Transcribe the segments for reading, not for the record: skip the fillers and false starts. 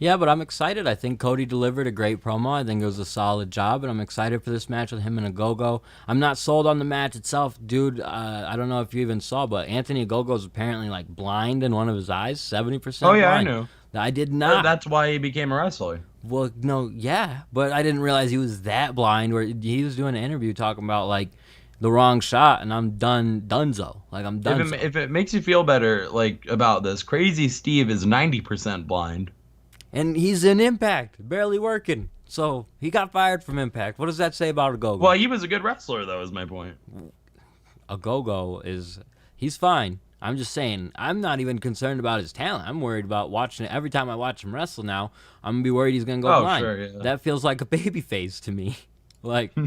Yeah, but I'm excited. I think Cody delivered a great promo. I think it was a solid job, and I'm excited for this match with him and Ogogo. I'm not sold on the match itself, dude. I don't know if you even saw, but Anthony Ogogo's apparently like blind in one of his eyes, 70% Oh yeah, I blind. knew. I did not. That's why he became a wrestler. Well, no, yeah, but I didn't realize he was that blind. Where he was doing an interview talking about like the wrong shot, and I'm donezo. Like I'm done. If it makes you feel better, like about this, Crazy Steve is 90% blind. And he's in Impact, barely working. So he got fired from Impact. What does that say about Ogogo? Well, he was a good wrestler, though, is my point. Ogogo he's fine. I'm just saying, I'm not even concerned about his talent. I'm worried about watching it. Every time I watch him wrestle now, I'm going to be worried he's going to go blind. Sure, yeah. That feels like a baby face to me. Like, I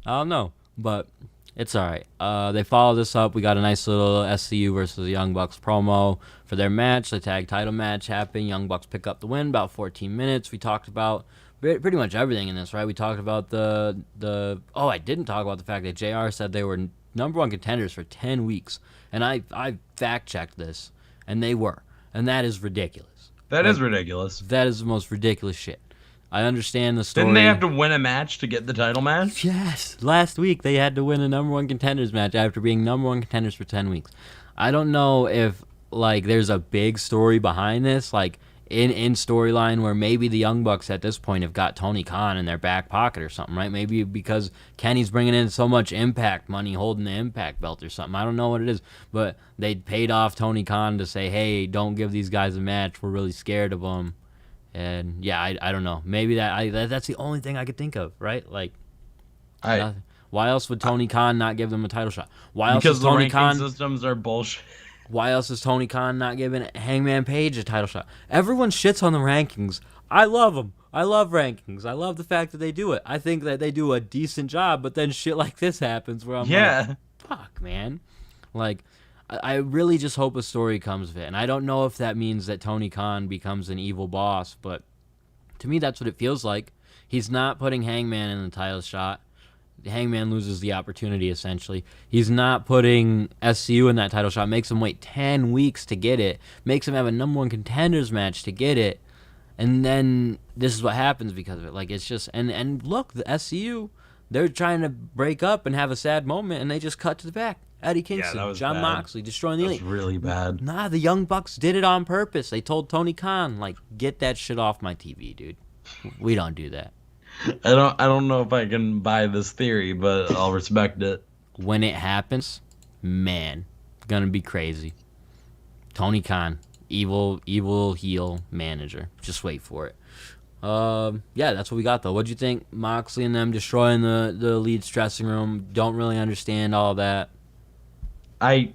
don't know. But it's all right. They follow this up. We got a nice little SCU versus Young Bucks promo for their match. The tag title match happened. Young Bucks pick up the win, about 14 minutes. We talked about pretty much everything in this, right? We talked about I didn't talk about the fact that JR said they were number one contenders for 10 weeks. And I fact-checked this, and they were. And that is ridiculous. That is ridiculous. That is the most ridiculous shit. I understand the story. Didn't they have to win a match to get the title match? Yes. Last week, they had to win a number one contenders match after being number one contenders for 10 weeks. I don't know if, like, there's a big story behind this, like, in storyline where maybe the Young Bucks at this point have got Tony Khan in their back pocket or something, right? Maybe because Kenny's bringing in so much Impact money holding the Impact belt or something. I don't know what it is, but they paid off Tony Khan to say, hey, don't give these guys a match. We're really scared of them. And, yeah, I don't know. Maybe that's the only thing I could think of, right? Like, why else would Tony Khan not give them a title shot? Why else because is Tony the Khan systems are bullshit. Why else is Tony Khan not giving Hangman Page a title shot? Everyone shits on the rankings. I love them. I love rankings. I love the fact that they do it. I think that they do a decent job, but then shit like this happens where I'm like, fuck, man. Like, I really just hope a story comes of it. And I don't know if that means that Tony Khan becomes an evil boss, but to me that's what it feels like. He's not putting Hangman in the title shot. Hangman loses the opportunity, essentially. He's not putting SCU in that title shot. Makes him wait 10 weeks to get it. Makes him have a number one contenders match to get it. And then this is what happens because of it. Like, it's just... And look, the SCU, they're trying to break up and have a sad moment, and they just cut to the back. Eddie Kingston, John Moxley, destroying the Elite. That was really bad. Nah, the Young Bucks did it on purpose. They told Tony Khan, like, get that shit off my TV, dude. We don't do that. I don't know if I can buy this theory, but I'll respect it. When it happens, man, gonna be crazy. Tony Khan, evil heel manager. Just wait for it. Yeah, that's what we got though. What'd you think? Moxley and them destroying the Elite's dressing room. Don't really understand all that. I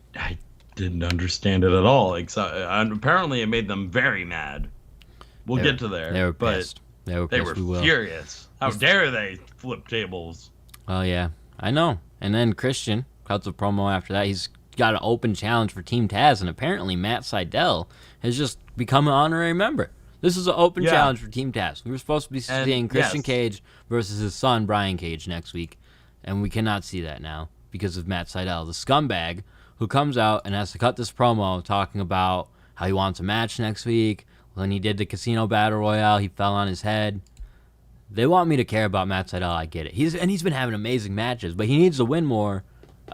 didn't understand it at all. Apparently, it made them very mad. We'll get to there. They were pissed. They were furious. How dare they flip tables? Oh, yeah. I know. And then Christian cuts a promo after that. He's got an open challenge for Team Taz, and apparently Matt Seidel has just become an honorary member. This is an open challenge for Team Taz. We were supposed to be seeing Christian Cage versus his son, Brian Cage, next week, and we cannot see that now because of Matt Seidel, the scumbag who comes out and has to cut this promo talking about how he wants a match next week. When he did the Casino Battle Royale, he fell on his head. They want me to care about Matt Seidel. I get it. He's been having amazing matches, but he needs to win more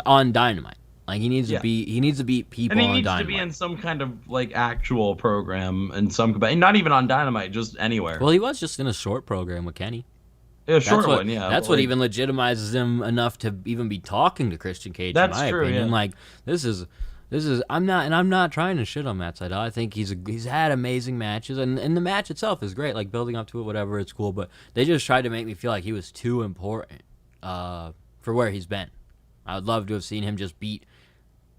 on Dynamite. Like he needs to beat people on Dynamite. And he needs to be in some kind of like actual program and not even on Dynamite, just anywhere. Well, he was just in a short program with Kenny. Yeah, short one. Yeah, that's what even legitimizes him enough to even be talking to Christian Cage. That's in my true. opinion. Yeah. Like this is. I'm not trying to shit on Matt Seidel. I think he's had amazing matches, and the match itself is great. Like building up to it, whatever, it's cool. But they just tried to make me feel like he was too important for where he's been. I would love to have seen him just beat.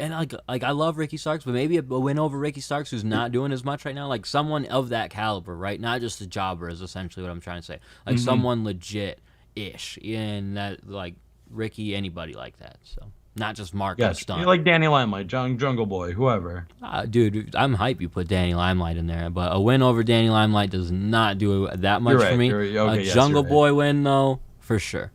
And like I love Ricky Starks, but maybe a win over Ricky Starks, who's not doing as much right now. Like someone of that caliber, right? Not just a jobber is essentially what I'm trying to say. Like someone legit-ish, in that like Ricky, anybody like that. So. Not just Mark and Stunt. Like Danny Limelight, Jungle Boy, whoever. Dude, I'm hype you put Danny Limelight in there, but a win over Danny Limelight does not do that much for me. A Jungle Boy win, though, for sure.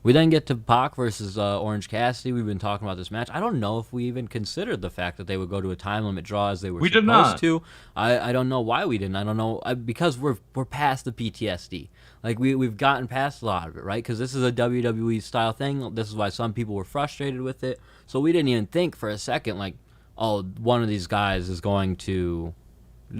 We then get to Pac versus Orange Cassidy. We've been talking about this match. I don't know if we even considered the fact that they would go to a time limit draw as they were supposed to. I don't know why we didn't. I don't know because we're past the PTSD. Like we've gotten past a lot of it, right? Because this is a WWE style thing. This is why some people were frustrated with it. So we didn't even think for a second like, oh, one of these guys is going to,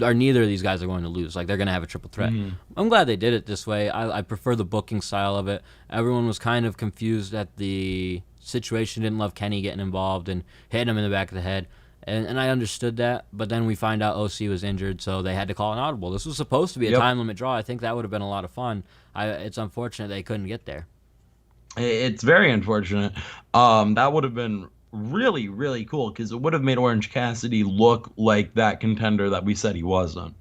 or neither of these guys are going to lose. Like, they're going to have a triple threat. I'm glad they did it this way. I prefer the booking style of it. Everyone was kind of confused at the situation, didn't love Kenny getting involved and hitting him in the back of the head. And I understood that, but then we find out OC was injured, so they had to call an audible. This was supposed to be a time limit draw. I think that would have been a lot of fun. It's unfortunate they couldn't get there. It's very unfortunate. That would have been really, really cool because it would have made Orange Cassidy look like that contender that we said he wasn't.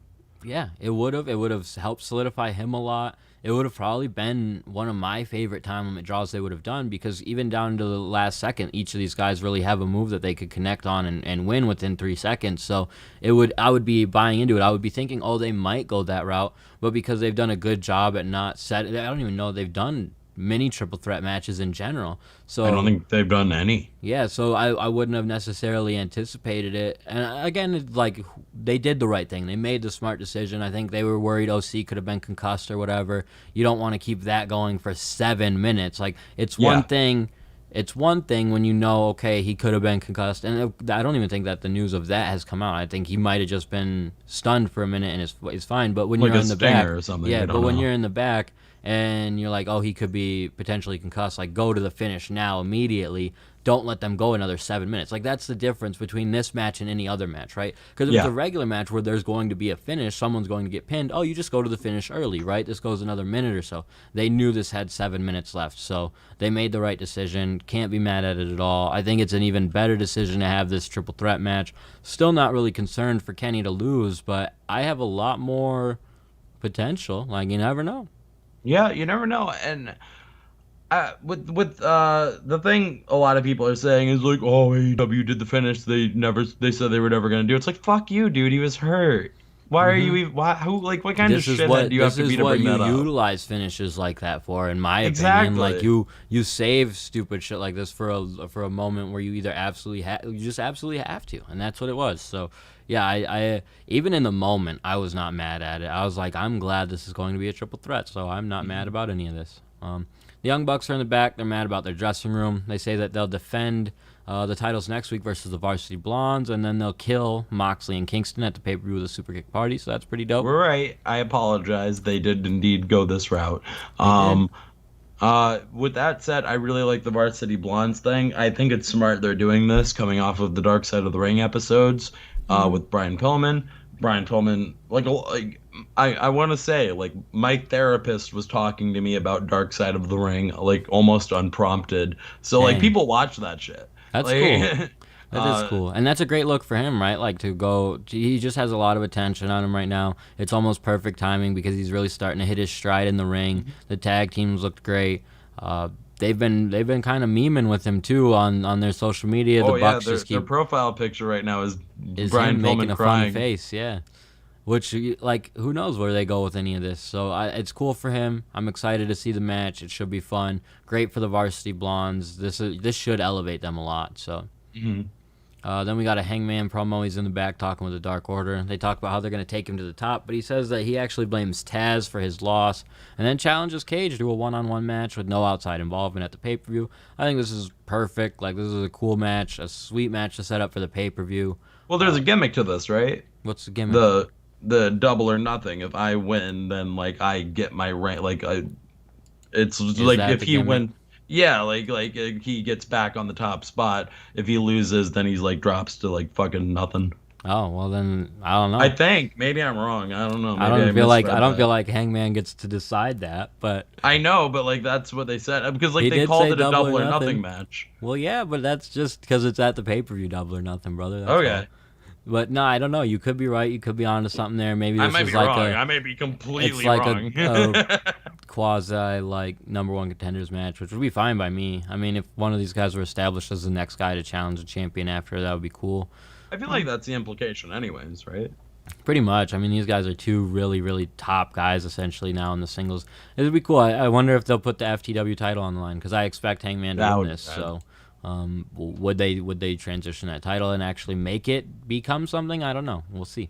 Yeah, it would have. It would have helped solidify him a lot. It would have probably been one of my favorite time limit draws they would have done because even down to the last second, each of these guys really have a move that they could connect on and win within 3 seconds. So I would be buying into it. I would be thinking, oh, they might go that route, but because they've done a good job at not setting, I don't even know they've done many triple threat matches in general. So I don't think they've done any. Yeah, so I wouldn't have necessarily anticipated it. And again, like, they did the right thing. They made the smart decision. I think they were worried OC could have been concussed or whatever. You don't want to keep that going for 7 minutes. Like, it's one thing. It's one thing when you know, okay, he could have been concussed. And I don't even think that the news of that has come out. I think he might have just been stunned for a minute and is fine. But when like you're in the back, or something, yeah, but when you're in the back and you're like, oh, he could be potentially concussed, like, go to the finish now immediately. Don't let them go another 7 minutes. Like, that's the difference between this match and any other match, right? Because if it's a regular match where there's going to be a finish, someone's going to get pinned, oh, you just go to the finish early, right? This goes another minute or so. They knew this had 7 minutes left, so they made the right decision. Can't be mad at it at all. I think it's an even better decision to have this triple threat match. Still not really concerned for Kenny to lose, but I have a lot more potential. Like, you never know. Yeah, you never know. And with the thing a lot of people are saying is like, oh, AEW did the finish. They said they were never gonna do. It's like, fuck you, dude. He was hurt. Why are you even? What kind of shithead do you have to be to bring that up? This is what you utilize finishes like that for, in my opinion. Like, you save stupid shit like this for a moment where you either you just absolutely have to, and that's what it was. So yeah, I even in the moment I was not mad at it. I was like, I'm glad this is going to be a triple threat, so I'm not mad about any of this. The Young Bucks are in the back. They're mad about their dressing room. They say that they'll defend the titles next week versus the Varsity Blondes, and then they'll kill Moxley and Kingston at the pay-per-view with a super kick party, so that's pretty dope. We're right. I apologize. They did indeed go this route. With that said, I really like the Varsity Blondes thing. I think it's smart they're doing this coming off of the Dark Side of the Ring episodes with Brian Pillman. Brian Pillman, I want to say, like, my therapist was talking to me about Dark Side of the Ring, like, almost unprompted. So, like, people watch that shit. That's cool. That is cool. And that's a great look for him, right? Like, to go, he just has a lot of attention on him right now. It's almost perfect timing because he's really starting to hit his stride in the ring. The tag teams looked great. They've been kind of memeing with him too on their social media. The Bucks just keep, their profile picture right now is Brian Pillman making a crying. funny face, yeah. Which, like, who knows where they go with any of this. So it's cool for him. I'm excited to see the match. It should be fun. Great for the Varsity Blondes. This should elevate them a lot. So. Then we got a Hangman promo. He's in the back talking with the Dark Order. They talk about how they're going to take him to the top, but he says that he actually blames Taz for his loss and then challenges Cage to a one-on-one match with no outside involvement at the pay-per-view. I think this is perfect. Like, this is a cool match, a sweet match to set up for the pay-per-view. Well, there's a gimmick to this, right? What's the gimmick? The double or nothing. If I win, then, like, I get my rank. Like, it's like if he wins. Yeah, like he gets back on the top spot. If he loses, then he's like drops to like fucking nothing. Oh, well then I don't know. I think maybe I'm wrong. I don't know. Maybe I don't feel like Hangman gets to decide that, but I know, but like that's what they said because like they called it a double or nothing match. Well, yeah, but that's just because it's at the pay-per-view double or nothing, brother. That's okay. All. But no, I don't know. You could be right. You could be onto something there. Maybe this I might is be like wrong. I may be completely wrong. It's like a quasi like number one contenders match, which would be fine by me. I mean, if one of these guys were established as the next guy to challenge a champion after, that would be cool. I feel like that's the implication, anyways, right? Pretty much. I mean, these guys are two really, really top guys essentially now in the singles. It would be cool. I wonder if they'll put the FTW title on the line because I expect Hangman to That win would be this. bad. So, would they transition that title and actually make it become something? I don't know. We'll see.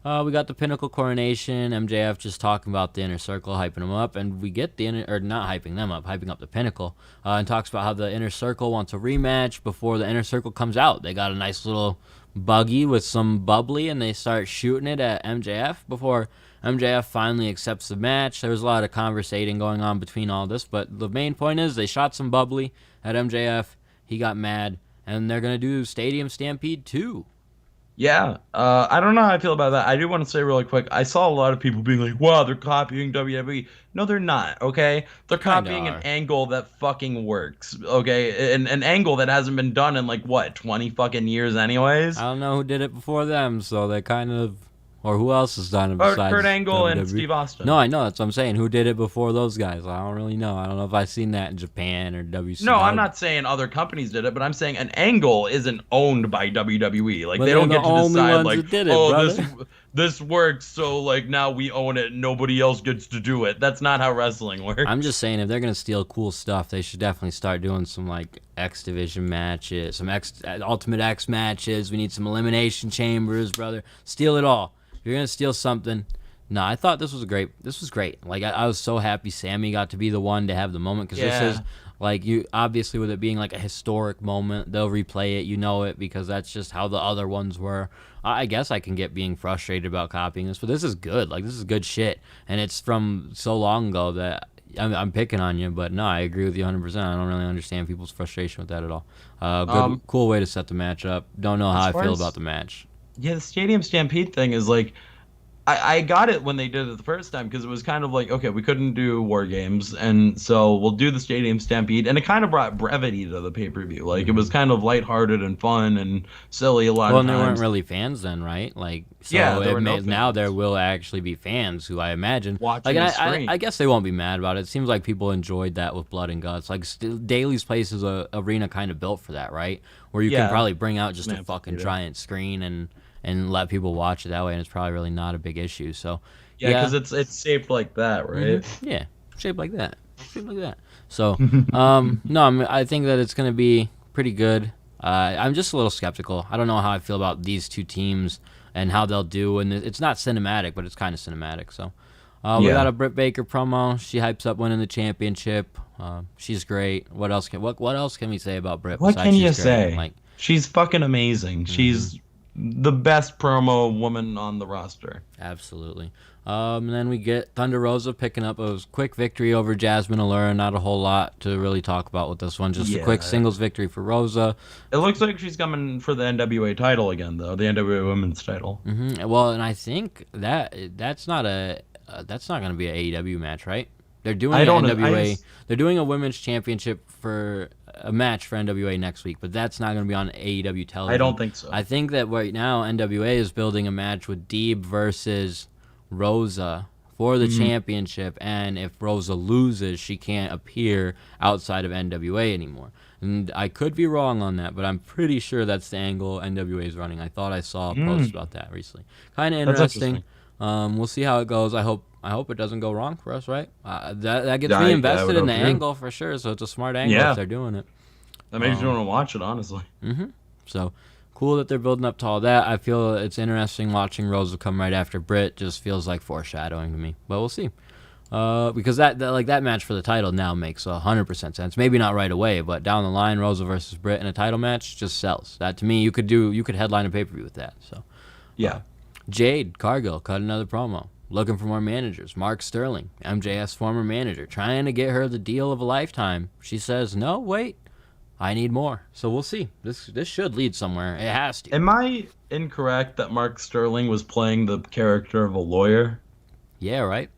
We got the Pinnacle coronation. MJF just talking about the Inner Circle, hyping them up, and we get not hyping them up, hyping up the Pinnacle, and talks about how the Inner Circle wants a rematch before the Inner Circle comes out. They got a nice little buggy with some bubbly, and they start shooting it at MJF before MJF finally accepts the match. There was a lot of conversating going on between all this, but the main point is they shot some bubbly at MJF. He got mad, and they're gonna do Stadium Stampede 2. Yeah, I don't know how I feel about that. I do want to say really quick. I saw a lot of people being like, "Wow, they're copying WWE." No, they're not. Okay, they're Kinda copying an are. angle that fucking works. Okay, an angle that hasn't been done in like what 20 fucking years, anyways. I don't know who did it before them, so they kind of, or who else has done it besides Kurt Angle and WWE? Steve Austin. No, I know that's what I'm saying. Who did it before those guys? I don't really know. I don't know if I've seen that in Japan or WCW. No, I'm not saying other companies did it, but I'm saying an angle isn't owned by WWE. Like But they they're don't the get to only decide ones like, that did it, oh, brother. this works, so like now we own it, and nobody else gets to do it. That's not how wrestling works. I'm just saying if they're gonna steal cool stuff, they should definitely start doing some like X Division matches, some Ultimate X matches. We need some elimination chambers, brother. Steal it all. If you're gonna steal something. No, I thought this was great. This was great. Like I was so happy Sammy got to be the one to have the moment because Yeah. this is like you obviously with it being like a historic moment, they'll replay it. You know it because that's just how the other ones were. I guess I can get being frustrated about copying this, but this is good. Like this is good shit, and it's from so long ago that I'm picking on you. But no, I agree with you 100%. I don't really understand people's frustration with that at all. Good, cool way to set the match up. Don't know how I feel about the match. Yeah, the Stadium Stampede thing is like I got it when they did it the first time because it was kind of like, okay, we couldn't do War Games, and so we'll do the Stadium Stampede, and it kind of brought brevity to the pay-per-view. Like, it was kind of lighthearted and fun and silly a lot Well, of and there times. weren't really fans then, right? Like, so Yeah, there were no now fans. there will actually be fans who I imagine. Watching Like, the screen. I guess they won't be mad about it. It seems like people enjoyed that with Blood and Guts. Like, Daly's Place is a arena kind of built for that, right? Where you Yeah. can probably bring out just a An fucking amphitheater. giant screen and let people watch it that way, and it's probably really not a big issue. So, Yeah, because it's shaped like that, right? yeah, shaped like that. Shaped like that. So, no, I think that it's going to be pretty good. I'm just a little skeptical. I don't know how I feel about these two teams and how they'll do. And it's not cinematic, but it's kind of cinematic. So, we Yeah. got a Brit Baker promo. She hypes up winning the championship. She's great. What else can we say about Brit? What besides can you she's great? say? Like, She's fucking amazing. She's the best promo woman on the roster. absolutely. And then we get Thunder Rosa picking up a quick victory over Jasmine Allura. Not a whole lot to really talk about with this one. Just a quick Yeah. singles victory for Rosa. It looks like she's coming for the NWA title again, though, the NWA Women's title. Well, and I think that's not going to be an AEW match, right? They're doing I don't know. NWA. They're doing a women's championship for a match for NWA next week, but that's not going to be on AEW television. I don't think so. I think that right now NWA is building a match with Deeb versus Rosa for the championship, and if Rosa loses, she can't appear outside of NWA anymore. And I could be wrong on that, but I'm pretty sure that's the angle NWA is running. I thought I saw a post about that recently. Kind of That's interesting. We'll see how it goes. I hope it doesn't go wrong for us, right? That gets Yeah, me I invested would in the hope too. angle for sure. So it's a smart angle Yeah. if they're doing it. That makes you want to watch it, honestly. So cool that they're building up to all that. I feel it's interesting watching Rosa come right after Britt. Just feels like foreshadowing to me, but we'll see. Because that match for the title now makes 100% sense. Maybe not right away, but down the line, Rosa versus Britt in a title match just sells. That to me, you could headline a pay-per-view with that. So Yeah. Jade Cargill cut another promo, looking for more managers. Mark Sterling, MJF's former manager, trying to get her the deal of a lifetime. She says, "No, wait, I need more." So we'll see. This should lead somewhere. It has to. Am I incorrect that Mark Sterling was playing the character of a lawyer? Yeah, right.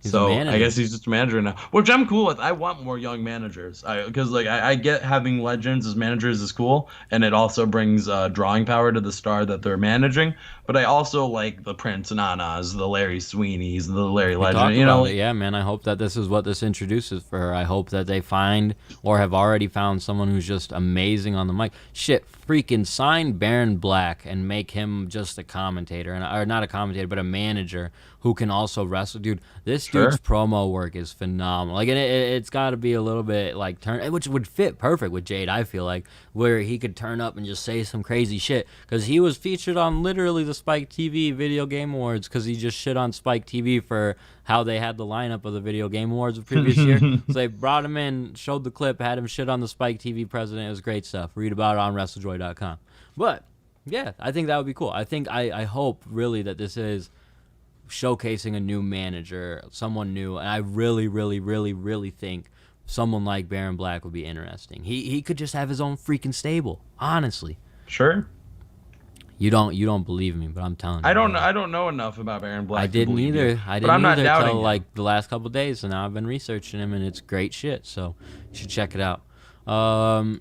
He's a So I manager. guess he's just a manager now, which I'm cool with. I want more young managers. Because like I get having legends as managers is cool, and it also brings drawing power to the star that they're managing. But I also like the Prince Nanas, the Larry Sweeneys, the Larry We Legend. talked about it, yeah, man. I hope that this is what this introduces for her. I hope that they find or have already found someone who's just amazing on the mic. Shit, freaking sign Baron Black and make him just a commentator, or not a commentator, but a manager who can also wrestle. Dude, this Sure. dude's promo work is phenomenal. Like, and it's got to be a little bit like which would fit perfect with Jade. I feel like where he could turn up and just say some crazy shit because he was featured on literally the Spike TV Video Game Awards because he just shit on Spike TV for how they had the lineup of the Video Game Awards the previous year. So they brought him in, showed the clip, had him shit on the Spike TV president. It was great stuff. Read about it on WrestleJoy.com. But yeah, I think that would be cool. I hope really that this is showcasing a new manager, someone new, and I really, really, really, really think someone like Baron Black would be interesting. He could just have his own freaking stable, honestly. Sure. You don't believe me, but I'm telling you. I don't know enough about Baron Black. I to didn't believe either. you, I but didn't I'm not either doubting till you. like the last couple of days, and now I've been researching him, and it's great shit. So you should check it out.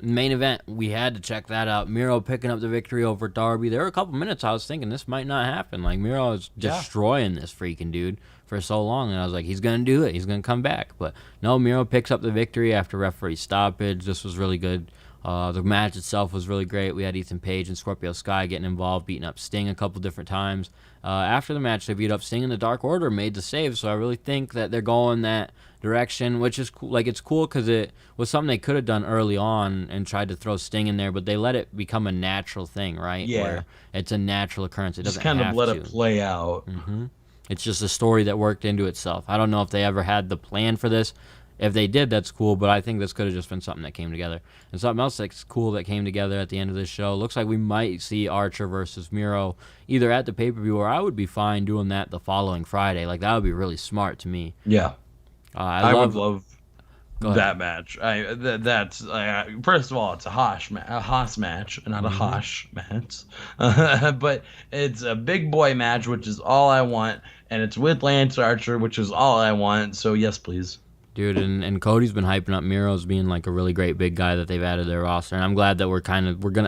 Main event, we had to check that out. Miro picking up the victory over Darby. There were a couple minutes I was thinking this might not happen. Like Miro is destroying this freaking dude for so long, and I was like, he's gonna do it. He's gonna come back. But no, Miro picks up the victory after referee stoppage. This was really good. The match itself was really great. We had Ethan Page and Scorpio Sky getting involved, beating up Sting a couple different times. After the match, they beat up Sting, and the Dark Order made the save. So I really think that they're going that direction, which is cool. Like, it's cool because it was something they could have done early on and tried to throw Sting in there, but they let it become a natural thing, right? Yeah. Where it's a natural occurrence. It Just doesn't kind have of let to. it play out. It's just a story that worked into itself. I don't know if they ever had the plan for this. If they did, that's cool, but I think this could have just been something that came together. And something else that's cool that came together at the end of this show, looks like we might see Archer versus Miro either at the pay-per-view, or I would be fine doing that the following Friday. Like, that would be really smart to me. Yeah. I would love Go ahead. that match. That's first of all, it's a Haas match, not a Hosh match. But it's a big boy match, which is all I want, and it's with Lance Archer, which is all I want. So yes, please. Dude, and Cody's been hyping up Miro as being like a really great big guy that they've added to their roster, and I'm glad that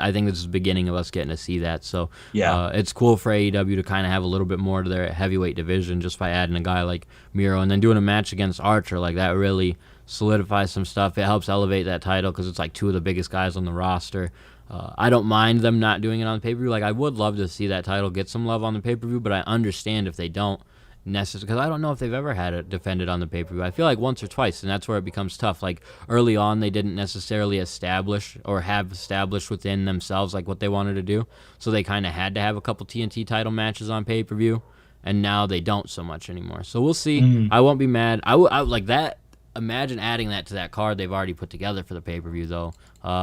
I think this is the beginning of us getting to see that. So Yeah. it's cool for AEW to kind of have a little bit more to their heavyweight division just by adding a guy like Miro and then doing a match against Archer. Like, that really solidifies some stuff. It helps elevate that title because it's like two of the biggest guys on the roster. I don't mind them not doing it on the pay-per-view. Like, I would love to see that title get some love on the pay-per-view, but I understand if they don't necessarily, because I don't know if they've ever had it defended on the pay-per-view. I feel like once or twice, and that's where it becomes tough. Like, early on, they didn't necessarily establish or have established within themselves like what they wanted to do, so they kind of had to have a couple TNT title matches on pay-per-view, and now they don't so much anymore. So we'll see. I won't be mad. I like that. Imagine adding that to that card they've already put together for the pay-per-view, though.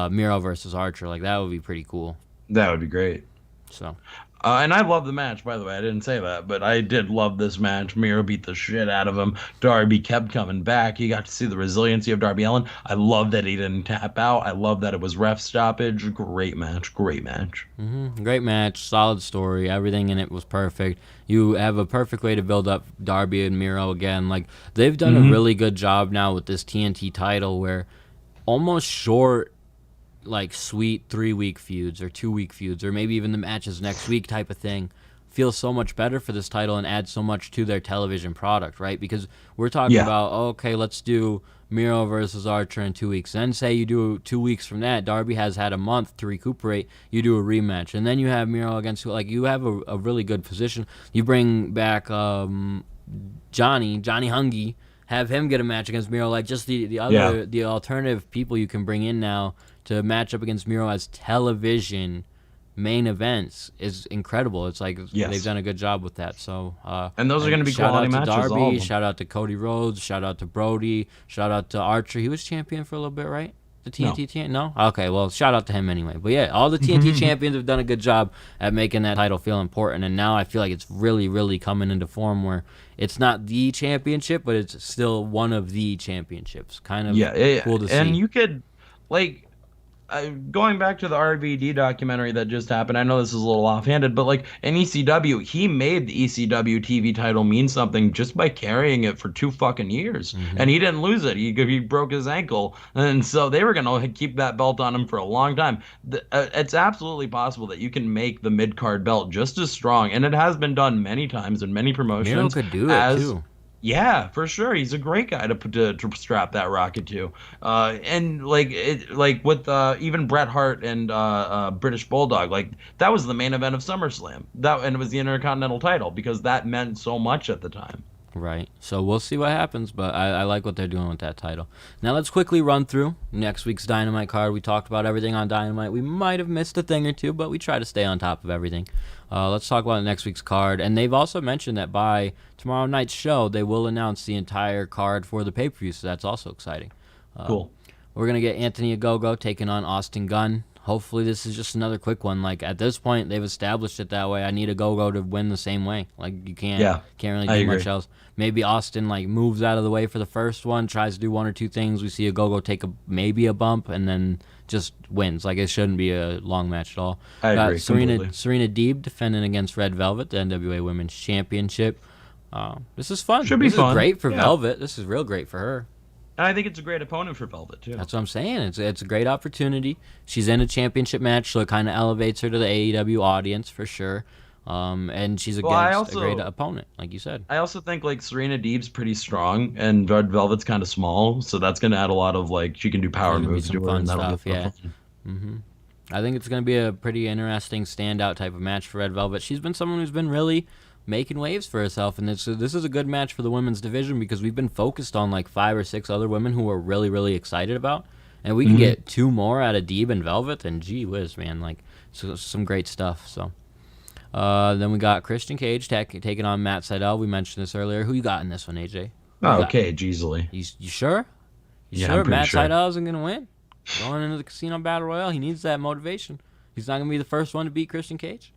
Miro versus Archer, like, that would be pretty cool. That would be great. So And I love the match, by the way. I didn't say that, but I did love this match. Miro beat the shit out of him. Darby kept coming back. You got to see the resiliency of Darby Allin. I love that he didn't tap out. I love that it was ref stoppage. Great match. Great match. great match, solid story. Everything in it was perfect. You have a perfect way to build up Darby and Miro again. Like, they've done a really good job now with this TNT title, where almost short, like, sweet 3-week feuds or 2-week feuds, or maybe even the matches next week type of thing, feels so much better for this title and adds so much to their television product, right? Because we're talking about, okay, let's do Miro versus Archer in 2 weeks. Then say you do 2 weeks from that, Darby has had a month to recuperate, you do a rematch. And then you have Miro against, like, you have a really good position. You bring back Johnny Hungy, have him get a match against Miro, like, just the alternative people you can bring in now to match up against Miro as television main events is incredible. It's like they've done a good job with that. So And those are going to be quality matches. Shout out to all of Darby, them. shout out to Cody Rhodes, shout out to Brody, shout out to Archer. He was champion for a little bit, right? The TNT champion? No? Okay, well, shout out to him anyway. But yeah, all the TNT champions have done a good job at making that title feel important, and now I feel like it's really, really coming into form where it's not the championship, but it's still one of the championships. Kind of cool to see. And you could, like, going back to the RVD documentary that just happened, I know this is a little offhanded, but like in ECW, he made the ECW TV title mean something just by carrying it for 2 fucking years, Hmm. and he didn't lose it. He broke his ankle, and so they were gonna keep that belt on him for a long time. It's absolutely possible that you can make the mid card belt just as strong, and it has been done many times in many Miro promotions could do it as too. yeah, for sure. He's a great guy to put to strap that rocket to. And like like with even Bret Hart and British Bulldog, like that was the main event of SummerSlam. That and it was the Intercontinental title because that meant so much at the time. Right. So we'll see what happens, but I like what they're doing with that title. Now let's quickly run through next week's Dynamite card. We talked about everything on Dynamite. We might have missed a thing or two, but we try to stay on top of everything. Let's talk about next week's card. And they've also mentioned that by tomorrow night's show, they will announce the entire card for the pay-per-view, so that's also exciting. Cool. We're going to get Anthony Ogogo taking on Austin Gunn. Hopefully this is just another quick one. Like at this point, they've established it that way. I need Ogogo to win the same way. Like you can't really I do agree. much else. Maybe Austin like moves out of the way for the first one, tries to do one or two things. We see Ogogo take maybe a bump and then just wins. Like it shouldn't be a long match at all. I Got agree completely. Serena Deeb defending against Red Velvet, the NWA Women's Championship. This is fun. Should be this fun. is great for Yeah. Velvet. This is real great for her. And I think it's a great opponent for Velvet too. That's what I'm saying. It's a great opportunity. She's in a championship match, so it kind of elevates her to the AEW audience for sure. And she's against a great opponent, like you said. I also think like Serena Deeb's pretty strong and Red Velvet's kind of small, so that's gonna add a lot of like she can do power There's gonna be moves some to her fun and that'll stuff, be yeah. fun. I think it's going to be a pretty interesting standout type of match for Red Velvet. She's been someone who's been really making waves for herself, and this is a good match for the women's division because we've been focused on like 5 or 6 other women who we're really, really excited about. And we can get 2 more out of Deeb and Velvet, and gee whiz, man, like some great stuff. So then we got Christian Cage taking on Matt Seidel. We mentioned this earlier. Who you got in this one, AJ? Who you Oh, got? okay, easily. You sure? You Yeah, sure I'm pretty Matt sure. Seidel isn't going to win? Going into the Casino Battle Royale, he needs that motivation. He's not going to be the first one to beat Christian Cage?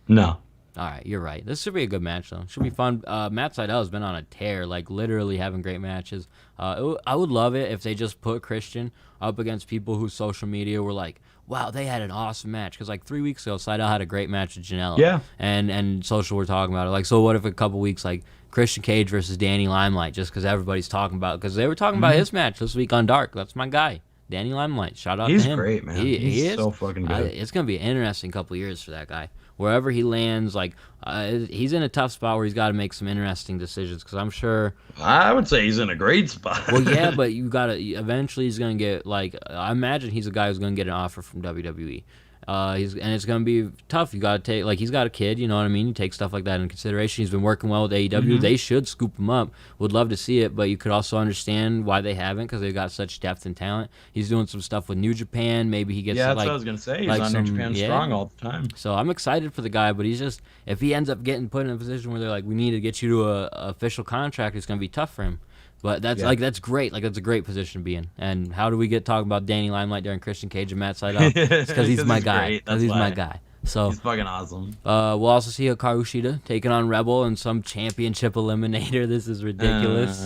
No. All right, you're right. This should be a good match, though. Should be fun. Matt Seidel has been on a tear, like literally having great matches. I would love it if they just put Christian up against people whose social media were like, wow, they had an awesome match. Because like 3 weeks ago, Seidel had a great match with Janela. Yeah. And social were talking about it. Like, so what if a couple weeks, like, Christian Cage versus Danny Limelight, just because everybody's talking about it? Because they were talking about his match this week on Dark. That's my guy. Danny Limelight. Shout out He's to him. great, man. He He's is so fucking good. It's going to be an interesting couple years for that guy. Wherever he lands, like he's in a tough spot where he's got to make some interesting decisions. Because I'm sure. I would say he's in a great spot. Well, yeah, but you got to eventually he's going to get like I imagine he's a guy who's going to get an offer from WWE. And it's going to be tough. You got to take like he's got a kid, you know what I mean? You take stuff like that in consideration. He's been working well with AEW. They should scoop him up. Would love to see it, but you could also understand why they haven't because they've got such depth and talent. He's doing some stuff with New Japan. Maybe he gets Yeah, that's like what I was gonna say. He's like on some- New Japan yeah. Strong all the time. So I'm excited for the guy, but he's just if he ends up getting put in a position where they're like, we need to get you to a official contract, it's gonna be tough for him. But that's that's great. Like that's a great position to be in. And how do we get talking about Danny Limelight during Christian Cage and Matt Seidel? It's because he's my guy. great, Because that's he's my why. guy. So He's fucking awesome. we'll also see Hikaru Shida taking on Rebel in some championship eliminator. This is ridiculous.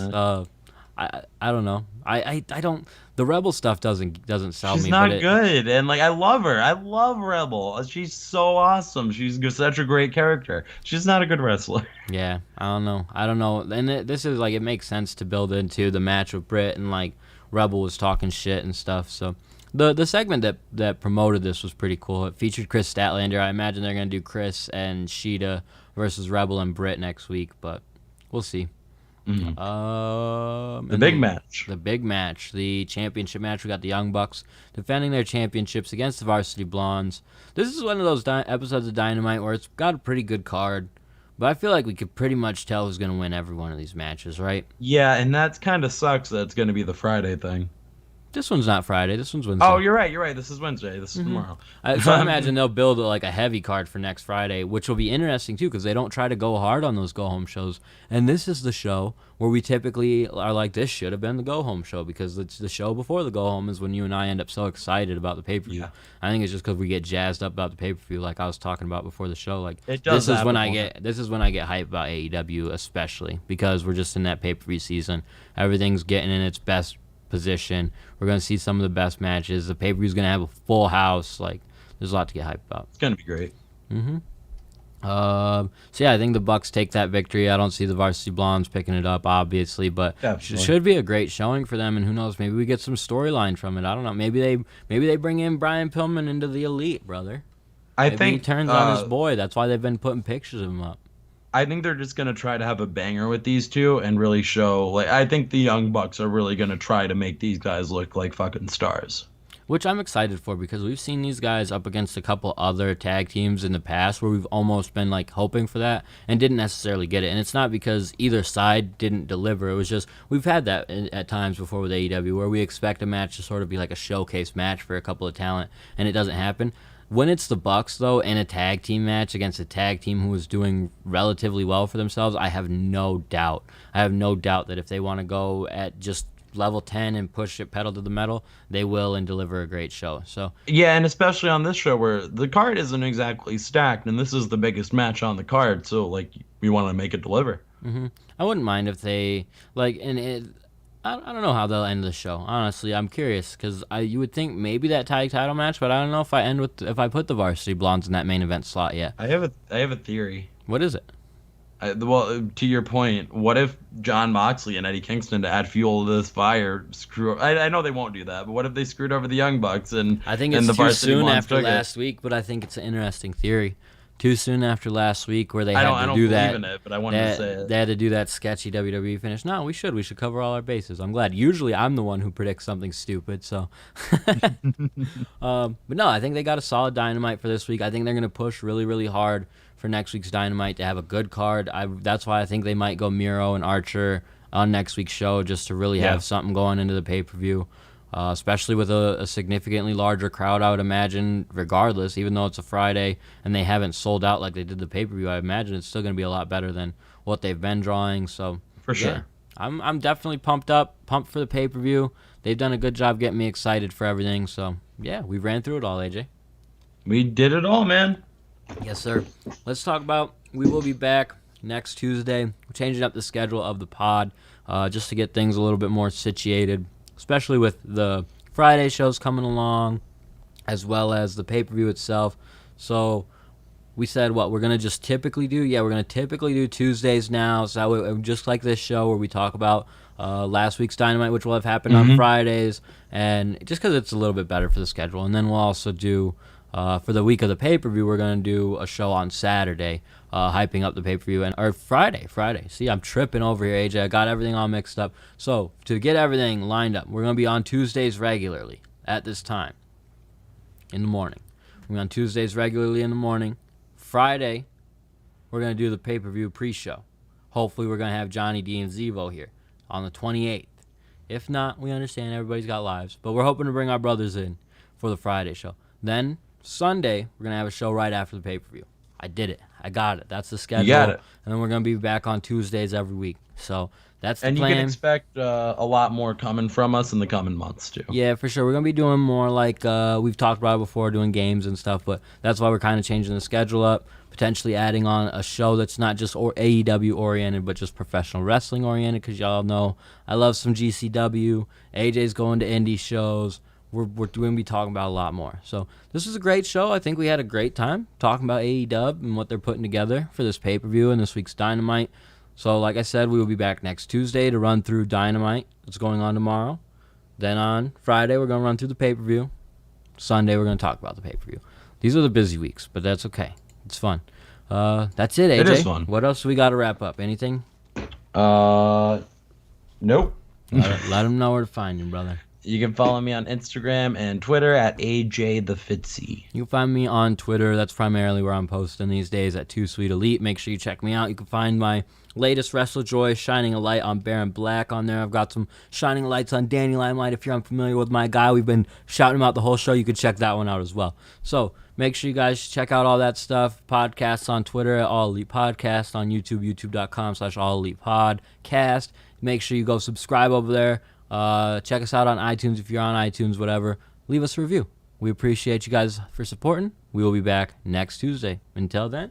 I don't know. I don't. The Rebel stuff doesn't sell She's me. not but good, and like I love her. I love Rebel. She's so awesome. She's such a great character. She's not a good wrestler. Yeah, I don't know. And this is like it makes sense to build into the match with Britt and like Rebel was talking shit and stuff. So the segment that promoted this was pretty cool. It featured Chris Statlander. I imagine they're gonna do Chris and Sheeta versus Rebel and Britt next week, but we'll see. The big match. The big match, the championship match. We got the Young Bucks defending their championships against the Varsity Blondes. This is one of those episodes of Dynamite where it's got a pretty good card, but I feel like we could pretty much tell who's going to win every one of these matches, right? Yeah, and that kind of sucks that it's going to be the Friday thing. This one's not Friday. This one's Wednesday. Oh, you're right. This is Wednesday. This is tomorrow. So I imagine they'll build like a heavy card for next Friday, which will be interesting too because they don't try to go hard on those go-home shows. And this is the show where we typically are like, this should have been the go-home show because it's the show before the go-home is when you and I end up so excited about the pay-per-view. Yeah. I think it's just because we get jazzed up about the pay-per-view, like I was talking about before the show. Like It does this is that when before. this is when I get hyped about AEW, especially because we're just in that pay-per-view season. Everything's getting in its best position. We're going to see some of the best matches. The pay-per-view is going to have a full house. Like, there's a lot to get hyped about. It's going to be great. So yeah, I think the Bucks take that victory. I don't see the Varsity Blondes picking it up, obviously, but it should be a great showing for them. And who knows, maybe we get some storyline from it. I don't know. Maybe they bring in Brian Pillman into the Elite, brother. I think he turns on his boy. That's why they've been putting pictures of him up. I think they're just gonna try to have a banger with these two and really show. Like, I think the Young Bucks are really gonna try to make these guys look like fucking stars. Which I'm excited for, because we've seen these guys up against a couple other tag teams in the past where we've almost been like hoping for that and didn't necessarily get it. And it's not because either side didn't deliver. It was just we've had that at times before with AEW where we expect a match to sort of be like a showcase match for a couple of talent and it doesn't happen. When it's the Bucks, though, in a tag team match against a tag team who is doing relatively well for themselves, I have no doubt. That if they want to go at just level 10 and push it pedal to the metal, they will and deliver a great show. So yeah, and especially on this show where the card isn't exactly stacked, and this is the biggest match on the card, so like we want to make it deliver. I wouldn't mind if they I don't know how they'll end the show. Honestly, I'm curious because you would think maybe that tag title match, but I don't know if I put the Varsity Blondes in that main event slot yet. I have a theory. What is it? Well, to your point, what if Jon Moxley and Eddie Kingston, to add fuel to this fire, screw? I know they won't do that, but what if they screwed over the Young Bucks and I think it's the too soon after last week, but I think it's an interesting theory. Too soon after last week where they had to do that. I don't believe in it, but I wanted to say it. They had to do that sketchy WWE finish. No, we should cover all our bases. I'm glad. Usually I'm the one who predicts something stupid, so. But no, I think they got a solid Dynamite for this week. I think they're going to push really, really hard for next week's Dynamite to have a good card. That's why I think they might go Miro and Archer on next week's show just to really have something going into the pay-per-view. Especially with a significantly larger crowd, I would imagine, regardless, even though it's a Friday and they haven't sold out like they did the pay-per-view, I imagine it's still going to be a lot better than what they've been drawing. So for sure. Yeah, I'm definitely pumped for the pay-per-view. They've done a good job getting me excited for everything. So, yeah, we ran through it all, AJ. We did it all, man. Yes, sir. Let's talk about, we will be back next Tuesday. We're changing up the schedule of the pod just to get things a little bit more situated, especially with the Friday shows coming along, as well as the pay-per-view itself. So we said, we're going to just typically do? Yeah, we're going to typically do Tuesdays now. So just like this show where we talk about last week's Dynamite, which will have happened on Fridays, and just because it's a little bit better for the schedule. And then we'll also do, for the week of the pay-per-view, we're going to do a show on Saturday, hyping up the pay-per-view, or Friday. See, I'm tripping over here, AJ. I got everything all mixed up. So to get everything lined up, we're going to be on Tuesdays regularly at this time in the morning. We're on Tuesdays regularly in the morning. Friday, we're going to do the pay-per-view pre-show. Hopefully, we're going to have Johnny D and Zevo here on the 28th. If not, we understand everybody's got lives, but we're hoping to bring our brothers in for the Friday show. Then Sunday, we're going to have a show right after the pay-per-view. I did it. I got it. That's the schedule. You got it. And then we're going to be back on Tuesdays every week. So that's the plan. And you can expect a lot more coming from us in the coming months, too. Yeah, for sure. We're going to be doing more like we've talked about it before, doing games and stuff, but that's why we're kind of changing the schedule up, potentially adding on a show that's not just AEW-oriented, but just professional wrestling-oriented, because y'all know I love some GCW. AJ's going to indie shows. We're going to be talking about a lot more. So this was a great show. I think we had a great time talking about AEW and what they're putting together for this pay-per-view and this week's Dynamite. So like I said, we will be back next Tuesday to run through Dynamite that's going on tomorrow. Then on Friday, we're going to run through the pay-per-view. Sunday, we're going to talk about the pay-per-view. These are the busy weeks, but that's okay. It's fun. That's it, AJ. It is fun. What else do we got to wrap up? Anything? Nope. Let them know where to find you, brother. You can follow me on Instagram and Twitter at AJTheFitzy. You can find me on Twitter. That's primarily where I'm posting these days at Too Sweet Elite. Make sure you check me out. You can find my latest Wrestle Joy Shining a Light on Baron Black on there. I've got some Shining Lights on Danny Limelight. If you're unfamiliar with my guy, we've been shouting him out the whole show. You could check that one out as well. So make sure you guys check out all that stuff. Podcasts on Twitter at All Elite Podcast, on YouTube, youtube.com/All Elite Podcast. Make sure you go subscribe over there. Check us out on iTunes if you're on iTunes, whatever. Leave us a review. We appreciate you guys for supporting. We will be back next Tuesday. Until then,